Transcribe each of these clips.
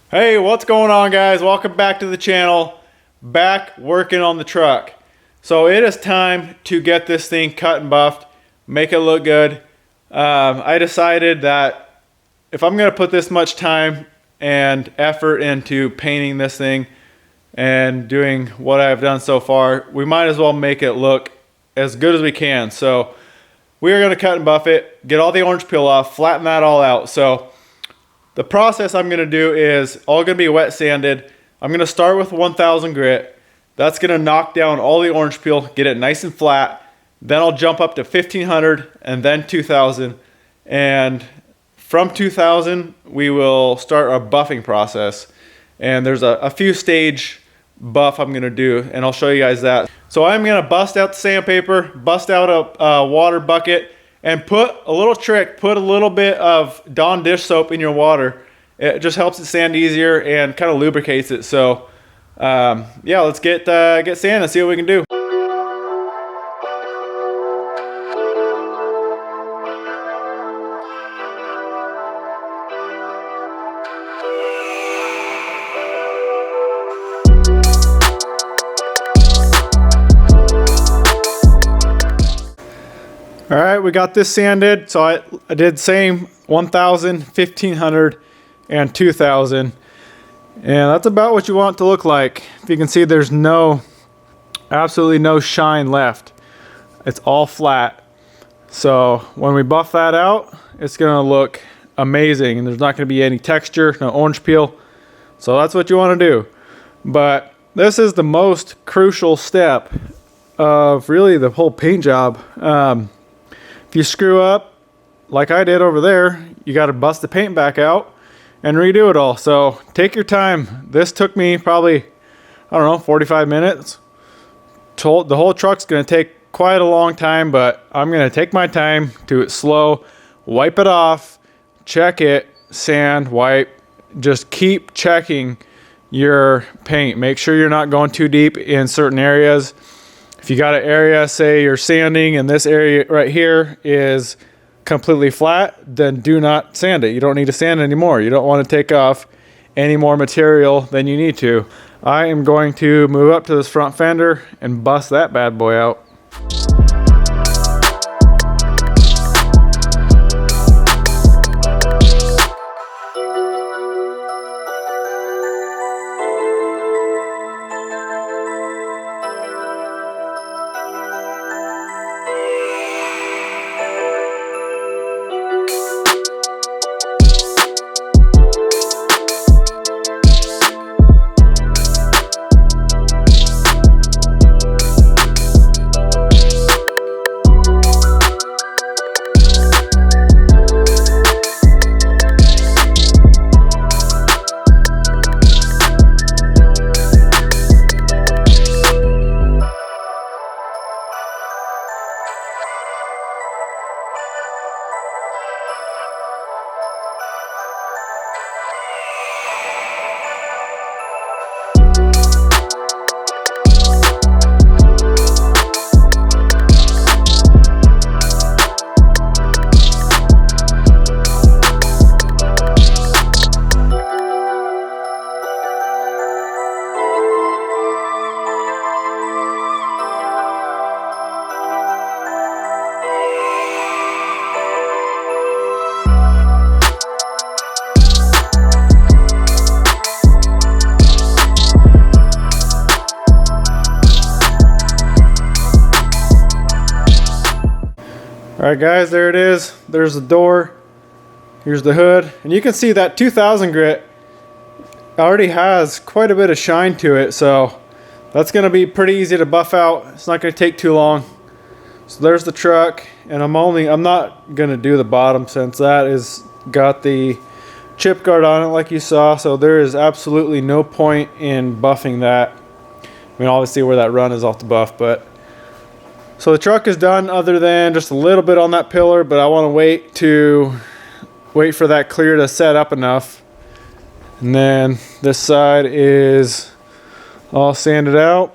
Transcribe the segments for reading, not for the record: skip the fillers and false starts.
Hey, what's going on, guys? Welcome back to the channel. Back working on the truck. So it is time to get this thing cut and buffed, make it look good. I decided that if I'm going to put this much time and effort into painting this thing and doing what I've done so far, we might as well make it look as good as we can. So we are going to cut and buff it, get all the orange peel off, flatten that all out. So the process I'm going to do is all going to be wet sanded. I'm going to start with 1000 grit. That's going to knock down all the orange peel, get it nice and flat. Then I'll jump up to 1500 and then 2000. And from 2000, we will start our buffing process. And there's a few stage buff I'm going to do, and I'll show you guys that. So I'm going to bust out the sandpaper, bust out a water bucket, and put a little trick, put a little bit of Dawn dish soap in your water. It just helps it sand easier and kind of lubricates it. So yeah, let's get sanding and see what we can do. All right, we got this sanded. So I did same 1000, 1500, and 2000. And that's about what you want it to look like. If you can see, there's absolutely no shine left. It's all flat. So when we buff that out, it's gonna look amazing. And there's not gonna be any texture, no orange peel. So that's what you wanna do. But this is the most crucial step of really the whole paint job. If you screw up, like I did over there, you got to bust the paint back out and redo it all. So take your time. This took me probably, I don't know, 45 minutes. The whole truck's going to take quite a long time, but I'm going to take my time, do it slow, wipe it off, check it, sand, wipe. Just keep checking your paint. Make sure you're not going too deep in certain areas. If you got an area, say you're sanding and this area right here is completely flat, then do not sand it. You don't need to sand it anymore. You don't want to take off any more material than you need to. I am going to move up to this front fender and bust that bad boy out. Alright guys, there it is. There's the door. Here's the hood. And you can see that 2000 grit already has quite a bit of shine to it. So that's going to be pretty easy to buff out. It's not going to take too long. So there's the truck. And I'm not going to do the bottom since that is got the chip guard on it like you saw. So there is absolutely no point in buffing that. I mean, obviously where that run is off the buff, but so the truck is done other than just a little bit on that pillar, but I want to wait for that clear to set up enough. And then this side is all sanded out.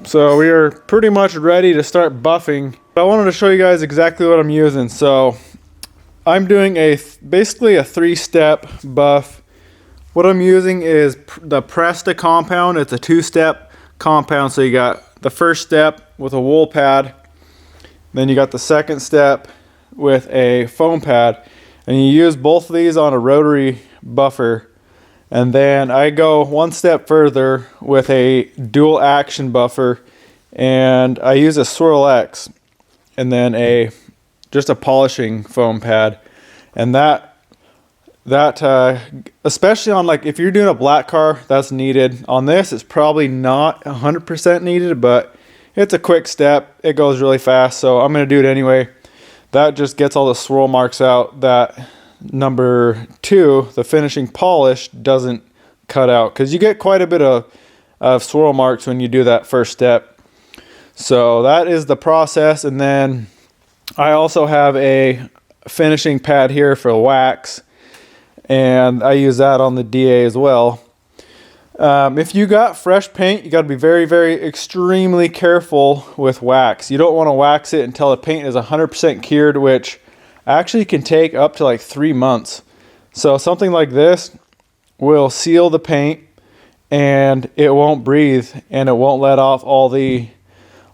So we are pretty much ready to start buffing. I wanted to show you guys exactly what I'm using. So I'm doing basically a 3-step buff What I'm using is the Presta compound. It's a 2-step compound. So you got the first step with a wool pad, then you got the second step with a foam pad, and you use both of these on a rotary buffer. And then I go one step further with a dual action buffer, and I use a Swirl X and then just a polishing foam pad. And that especially on, like, if you're doing a black car, that's needed. On this, it's probably not 100% needed, but it's a quick step. It goes really fast, so I'm going to do it anyway. That just gets all the swirl marks out that number 2, the finishing polish, doesn't cut out, because you get quite a bit of swirl marks when you do that first step. So that is the process. And then I also have a finishing pad here for wax, and I use that on the DA as well. If you got fresh paint, you got to be very, very extremely careful with wax. You don't want to wax it until the paint is 100% cured, which actually can take up to like 3 months. So something like this will seal the paint, and it won't breathe, and it won't let off all the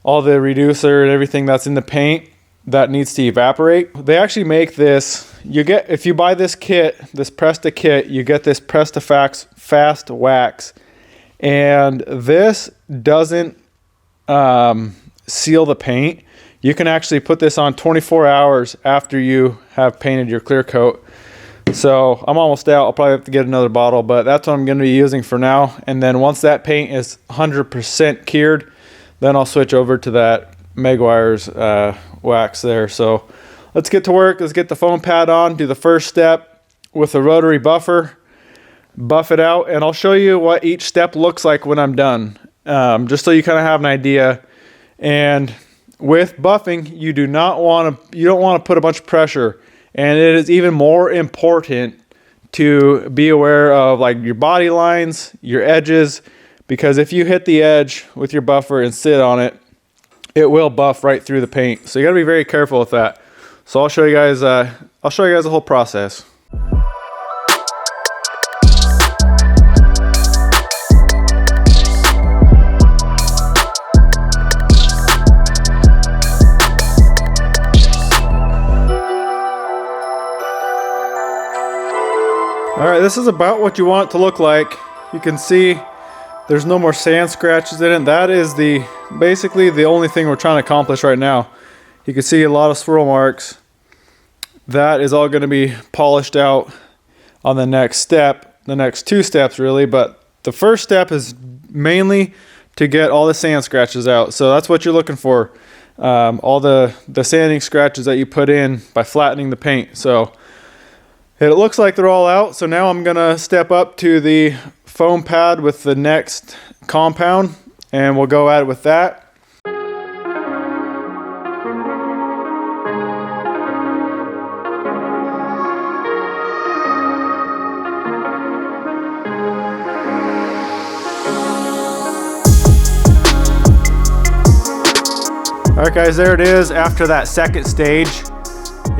reducer and everything that's in the paint that needs to evaporate. They actually make this, if you buy this kit, this Presta kit, you get this Presta Fast Wax, and this doesn't seal the paint. You can actually put this on 24 hours after you have painted your clear coat. So I'm almost out. I'll probably have to get another bottle, but that's what I'm going to be using for now. And then once that paint is 100% cured, then I'll switch over to that Meguiar's wax there. So let's get to work. Let's get the foam pad on, do the first step with the rotary buffer, buff it out, and I'll show you what each step looks like when I'm done, just so you kind of have an idea. And with buffing, you don't want to put a bunch of pressure, and it is even more important to be aware of like your body lines, your edges, because if you hit the edge with your buffer and sit on it, it will buff right through the paint. So you got to be very careful with that. So I'll show you guys the whole process. All right, this is about what you want it to look like. You can see there's no more sand scratches in it. That is basically the only thing we're trying to accomplish right now. You can see a lot of swirl marks. That is all going to be polished out on the next step, the next 2 steps really, but the first step is mainly to get all the sand scratches out. So that's what you're looking for, all the sanding scratches that you put in by flattening the paint. So it looks like they're all out. So now I'm gonna step up to the foam pad with the next compound, and we'll go at it with that. All right guys, there it is after that second stage.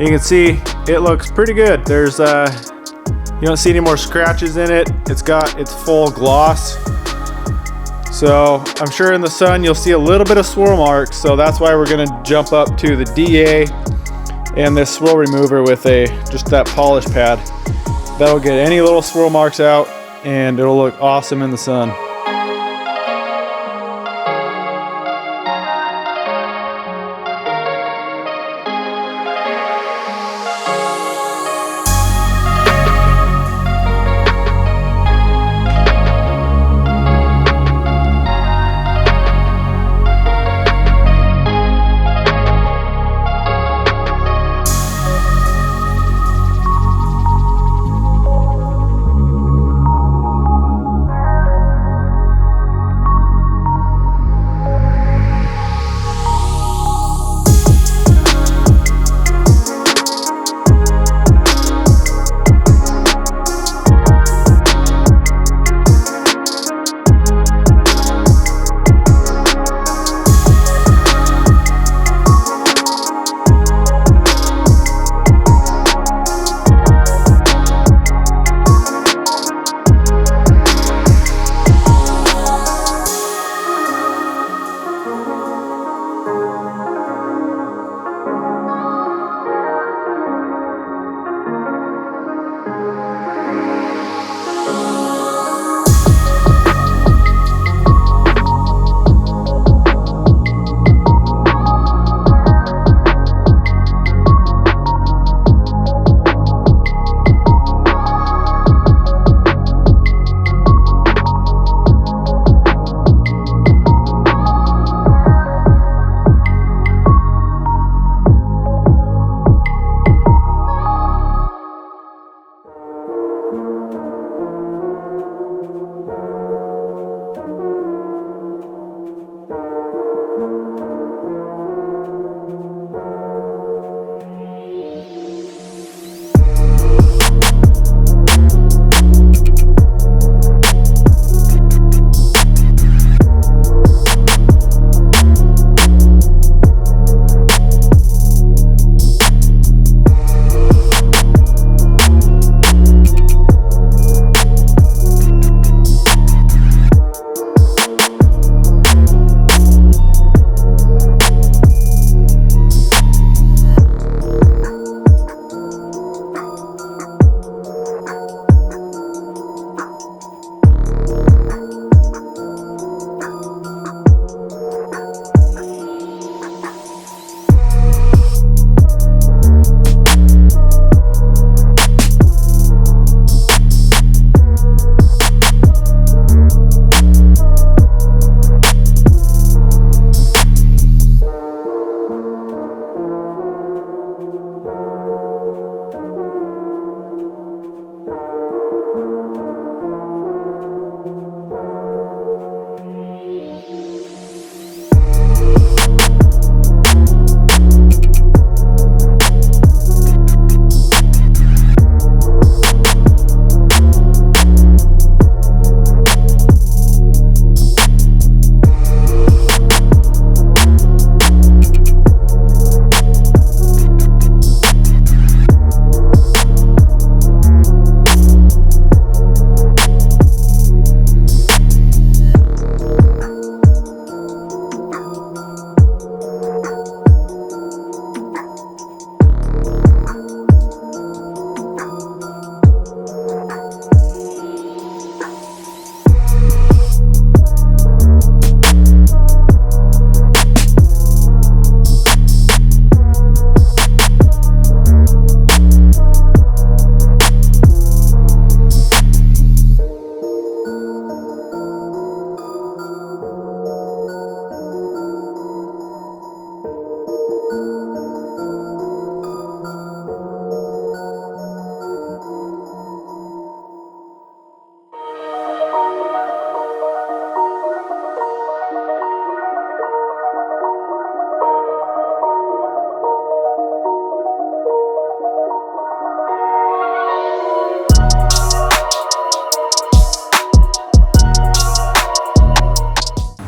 You can see it looks pretty good. There's you don't see any more scratches in it. It's got its full gloss. So I'm sure in the sun you'll see a little bit of swirl marks. So that's why we're gonna jump up to the DA and this swirl remover with just that polish pad. That'll get any little swirl marks out, and it'll look awesome in the sun.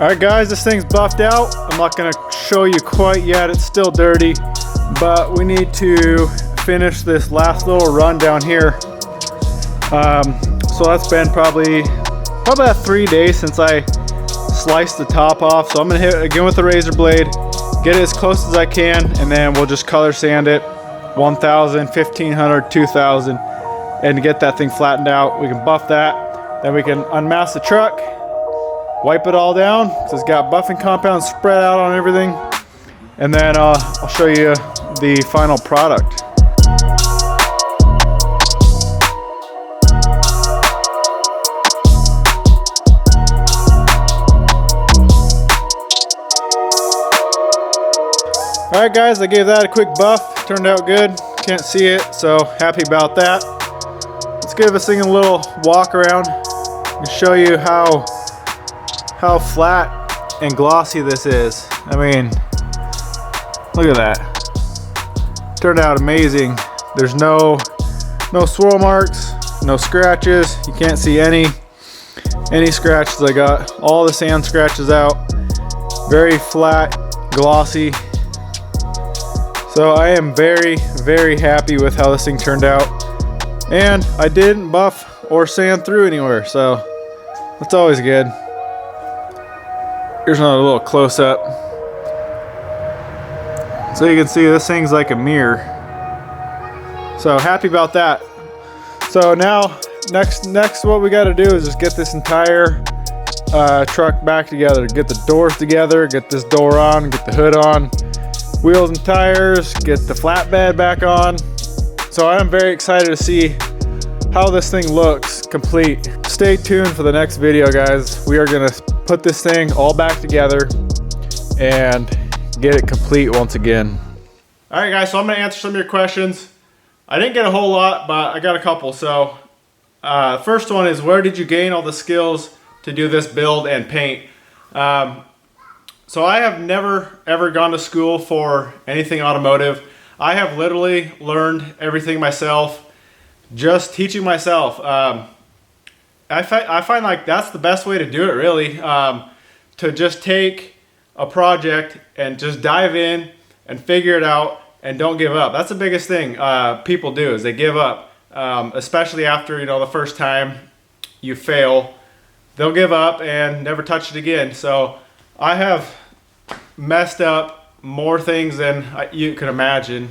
Alright guys, this thing's buffed out. I'm not gonna show you quite yet, it's still dirty, but we need to finish this last little run down here. So that's been probably about 3 days since I sliced the top off. So I'm gonna hit it again with the razor blade, get it as close as I can, and then we'll just color sand it 1000, 1500, 2000, and get that thing flattened out. We can buff that, then we can unmask the truck, wipe it all down, so it's got buffing compounds spread out on everything, and then I'll show you the final product. Alright guys, I gave that a quick buff, turned out good, can't see it, so happy about that. Let's give this thing a little walk around and show you how flat and glossy this is. I mean, look at that. Turned out amazing. There's no swirl marks, no scratches. You can't see any scratches. I got all the sand scratches out. Very flat, glossy. So I am very, very happy with how this thing turned out. And I didn't buff or sand through anywhere, so that's always good. Here's another little close-up. So you can see this thing's like a mirror. So happy about that. So now, next what we gotta do is just get this entire truck back together. Get the doors together, get this door on, get the hood on, wheels and tires, get the flatbed back on. So I'm very excited to see how this thing looks complete. Stay tuned for the next video, guys. We are gonna put this thing all back together and get it complete once again. All right guys, so I'm gonna answer some of your questions. I didn't get a whole lot, but I got a couple. So first one is, where did you gain all the skills to do this build and paint? So I have never ever gone to school for anything automotive. I have literally learned everything myself, just teaching myself. I find like that's the best way to do it, really, to just take a project and just dive in and figure it out and don't give up. That's the biggest thing people do, is they give up, especially after, you know, the first time you fail. They'll give up and never touch it again. So I have messed up more things than you can imagine.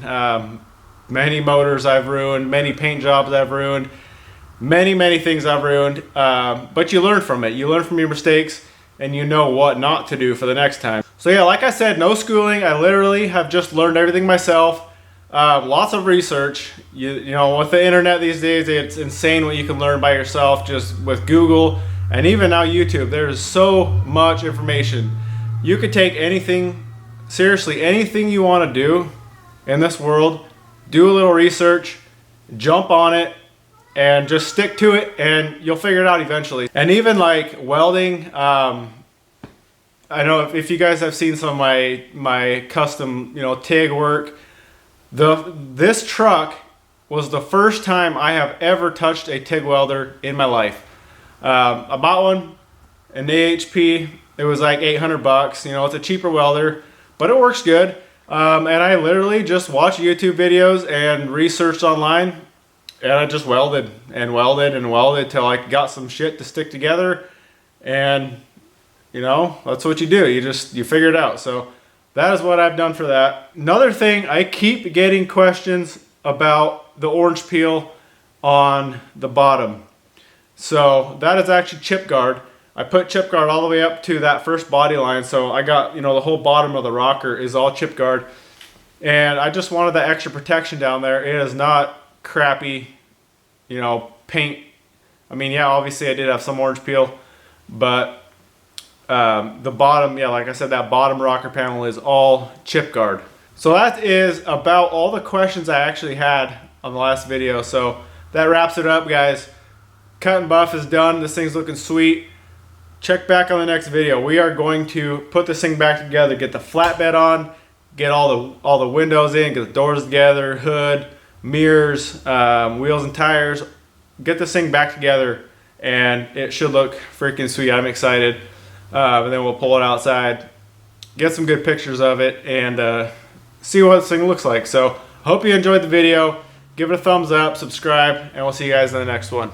Many motors I've ruined, many paint jobs I've ruined, many things I've ruined, but you learn from it. You learn from your mistakes, and you know what not to do for the next time. So yeah, like I said, no schooling. I literally have just learned everything myself. Lots of research. You know, with the internet these days, it's insane what you can learn by yourself, just with Google and even now YouTube. There's so much information. You could take anything, seriously, anything you want to do in this world, do a little research, jump on it, and just stick to it, and you'll figure it out eventually. And even like welding, I know if you guys have seen some of my custom, you know, TIG work, this truck was the first time I have ever touched a TIG welder in my life. I bought one in AHP. It was like 800 bucks. You know, it's a cheaper welder, but it works good. And I literally just watched YouTube videos and researched online, and I just welded and welded and welded till I got some shit to stick together. And you know, that's what you do. You figure it out. So that is what I've done for that. Another thing, I keep getting questions about the orange peel on the bottom. So that is actually chip guard. I put chip guard all the way up to that first body line. So I got, you know, the whole bottom of the rocker is all chip guard. And I just wanted that extra protection down there. It is not crappy, you know, paint. I mean, yeah, obviously I did have some orange peel, but the bottom, yeah, like I said, that bottom rocker panel is all chip guard. So that is about all the questions I actually had on the last video. So that wraps it up, guys. Cut and buff is done. This thing's looking sweet. Check back on the next video. We are going to put this thing back together, get the flatbed on, get all the windows in, get the doors together, hood, mirrors, wheels and tires. Get this thing back together, and it should look freaking sweet. I'm excited. and then we'll pull it outside, get some good pictures of it, and see what this thing looks like. So I hope you enjoyed the video. Give it a thumbs up, subscribe, and we'll see you guys in the next one.